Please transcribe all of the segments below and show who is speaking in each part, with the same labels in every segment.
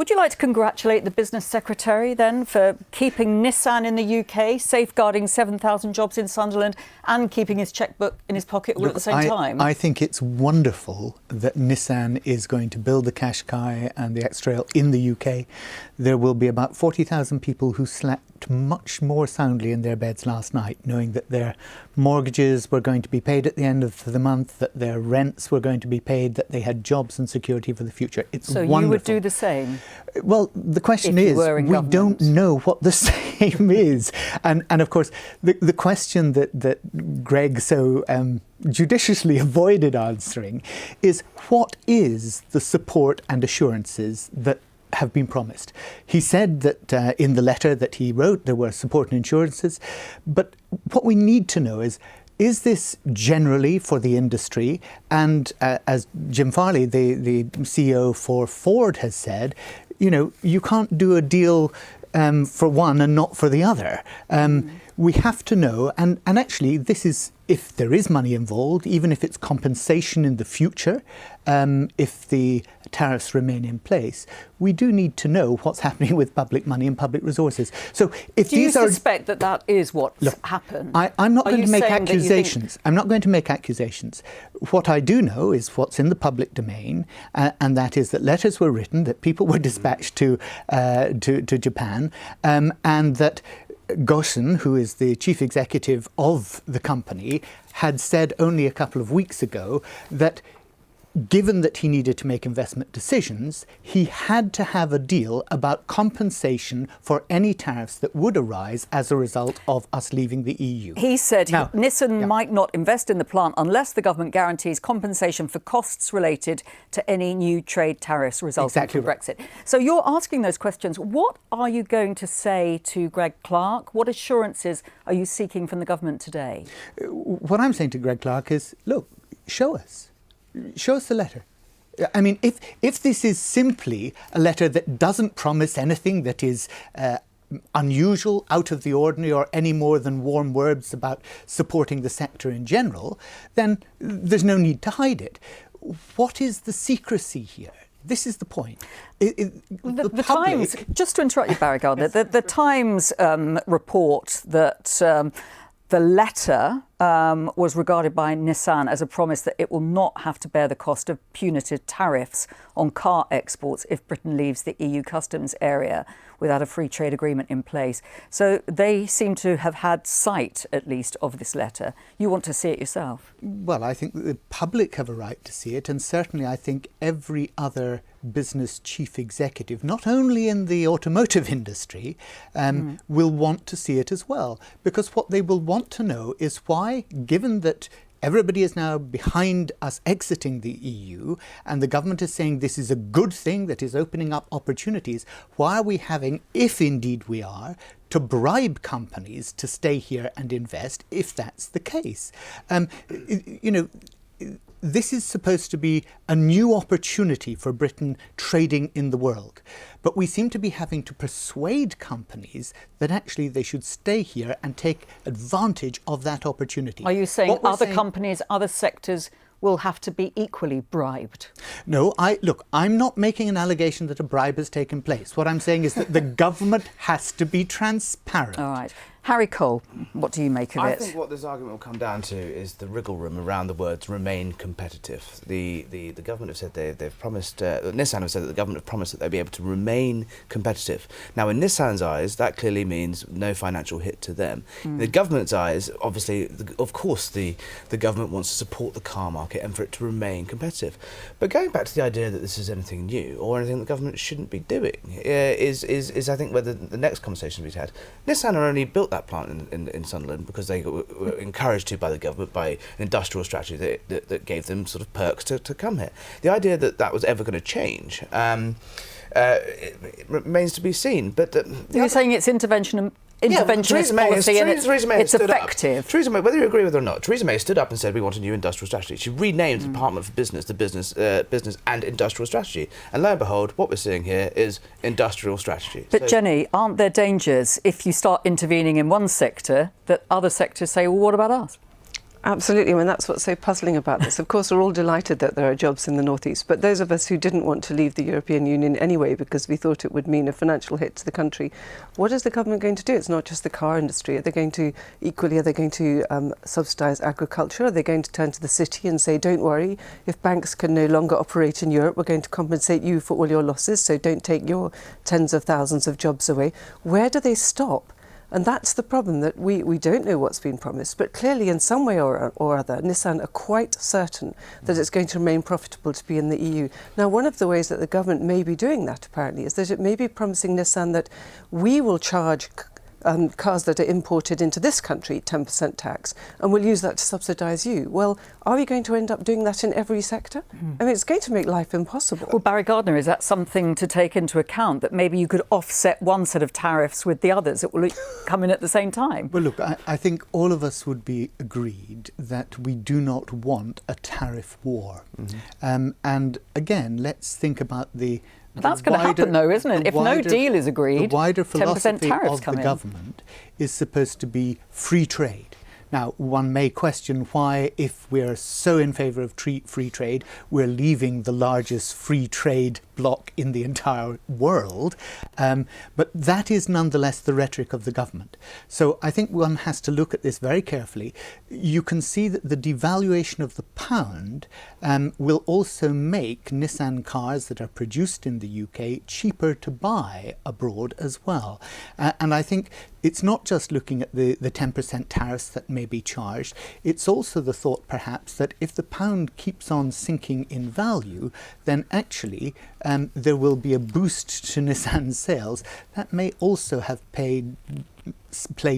Speaker 1: Would you like to congratulate the Business Secretary then for keeping Nissan in the UK, safeguarding 7,000 jobs in Sunderland and keeping his chequebook in his pocket all at the same time?
Speaker 2: I think it's wonderful that Nissan is going to build the Qashqai and the X-Trail in the UK. There will be about 40,000 people who slept much more soundly in their beds last night, knowing that their mortgages were going to be paid at the end of the month, that their rents were going to be paid, that they had jobs and security for the future. It's wonderful.
Speaker 1: So you would do the same?
Speaker 2: Well, the question is, we don't know what the same is. And of course, the question that Greg so judiciously avoided answering is, what is the support and assurances that have been promised? He said that in the letter that he wrote there were support and assurances, but what we need to know is this generally for the industry? And as Jim Farley, the CEO for Ford, has said, you can't do a deal for one and not for the other. We have to know, and actually this is, if there is money involved, even if it's compensation in the future, if the tariffs remain in place, we do need to know what's happening with public money and public resources. So if
Speaker 1: do you suspect that is what's happened?
Speaker 2: I'm not going to make accusations. I'm not going to make accusations. What I do know is what's in the public domain, and that is that letters were written, that people were dispatched to Japan, and that Goshen, who is the chief executive of the company, had said only a couple of weeks ago that given that he needed to make investment decisions, he had to have a deal about compensation for any tariffs that would arise as a result of us leaving the EU.
Speaker 1: He said Nissan might not invest in the plant unless the government guarantees compensation for costs related to any new trade tariffs resulting from Brexit. So you're asking those questions. What are you going to say to Greg Clark? What assurances are you seeking from the government today?
Speaker 2: What I'm saying to Greg Clark is, look, show us. Show us the letter. I mean, if this is simply a letter that doesn't promise anything that is unusual, out of the ordinary, or any more than warm words about supporting the sector in general, then there's no need to hide it. What is the secrecy here? This is the point.
Speaker 1: The Times, just to interrupt you, Barry Gardiner, the Times report that the letter was regarded by Nissan as a promise that it will not have to bear the cost of punitive tariffs on car exports if Britain leaves the EU customs area without a free trade agreement in place. So they seem to have had sight, at least, of this letter. You want to see it yourself?
Speaker 2: Well, I think the public have a right to see it, and certainly I think every other business chief executive, not only in the automotive industry, will want to see it as well. Because what they will want to know is why, given that everybody is now behind us exiting the EU, and the government is saying this is a good thing that is opening up opportunities, why are we having, if indeed we are, to bribe companies to stay here and invest, if that's the case? This is supposed to be a new opportunity for Britain trading in the world. But we seem to be having to persuade companies that actually they should stay here and take advantage of that opportunity.
Speaker 1: Are you saying other companies, other sectors will have to be equally bribed?
Speaker 2: No, I'm not making an allegation that a bribe has taken place. What I'm saying is that the government has to be transparent.
Speaker 1: All right. Harry Cole, what do you make of it?
Speaker 3: I think what this argument will come down to is the wriggle room around the words remain competitive. The government have said they've promised, Nissan have said that the government have promised that they'll be able to remain competitive. Now, in Nissan's eyes, that clearly means no financial hit to them. In the government's eyes, obviously, of course, the government wants to support the car market and for it to remain competitive. But going back to the idea that this is anything new or anything the government shouldn't be doing is I think, where the next conversation we've had. Nissan are only built that plant in Sunderland because they were encouraged to by the government, by an industrial strategy that gave them sort of perks to come here. The idea that was ever going to change it remains to be seen. But
Speaker 1: you're saying it's interventionist policy and it's effective.
Speaker 3: Theresa May, whether you agree with it or not, Theresa May stood up and said we want a new industrial strategy. She renamed the Department for Business the Business and Industrial Strategy. And lo and behold, what we're seeing here is industrial strategy.
Speaker 1: But Jenni, aren't there dangers if you start intervening in one sector that other sectors say, well, what about us?
Speaker 4: Absolutely, I mean, that's what's so puzzling about this. Of course, we're all delighted that there are jobs in the northeast, but those of us who didn't want to leave the European Union anyway because we thought it would mean a financial hit to the country, what is the government going to do? It's not just the car industry. Are they going to subsidise agriculture? Are they going to turn to the city and say, don't worry, if banks can no longer operate in Europe, we're going to compensate you for all your losses, so don't take your tens of thousands of jobs away? Where do they stop? And that's the problem, that we don't know what's been promised. But clearly, in some way or other, Nissan are quite certain that it's going to remain profitable to be in the EU. Now, one of the ways that the government may be doing that, apparently, is that it may be promising Nissan that we will charge cars that are imported into this country 10% tax, and we'll use that to subsidise you. Well, are we going to end up doing that in every sector? I mean, it's going to make life impossible.
Speaker 1: Well, Barry Gardiner, is that something to take into account, that maybe you could offset one set of tariffs with the others that will come in at the same time?
Speaker 2: Well, look, I think all of us would be agreed that we do not want a tariff war. And again, let's think about
Speaker 1: that's going to happen, though, isn't it? If no deal is agreed,
Speaker 2: the wider
Speaker 1: 10%
Speaker 2: philosophy
Speaker 1: tariffs
Speaker 2: of
Speaker 1: come
Speaker 2: the
Speaker 1: in.
Speaker 2: government is supposed to be free trade. Now, one may question why, if we're so in favour of free trade, we're leaving the largest free trade bloc in the entire world. But that is nonetheless the rhetoric of the government. So I think one has to look at this very carefully. You can see that the devaluation of the pound will also make Nissan cars that are produced in the UK cheaper to buy abroad as well. And I think it's not just looking at the 10% tariffs that may be charged, it's also the thought perhaps that if the pound keeps on sinking in value, then actually there will be a boost to Nissan sales that may also have played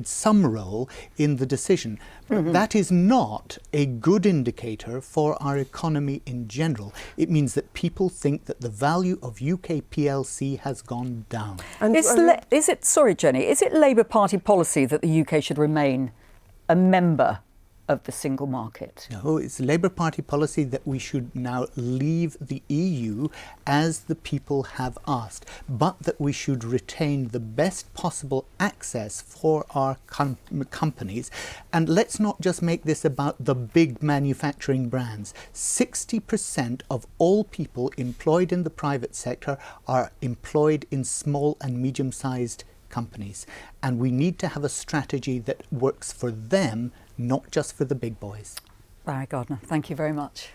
Speaker 2: some role in the decision. But that is not a good indicator for our economy in general. It means that people think that the value of UK PLC has gone down.
Speaker 1: And is it, Jenni, is it Labour Party policy that the UK should remain a member of the single market?
Speaker 2: No, it's Labour Party policy that we should now leave the EU as the people have asked, but that we should retain the best possible access for our companies. And let's not just make this about the big manufacturing brands. 60% of all people employed in the private sector are employed in small and medium-sized companies. And we need to have a strategy that works for them, not just for the big boys.
Speaker 1: Barry Gardiner, thank you very much.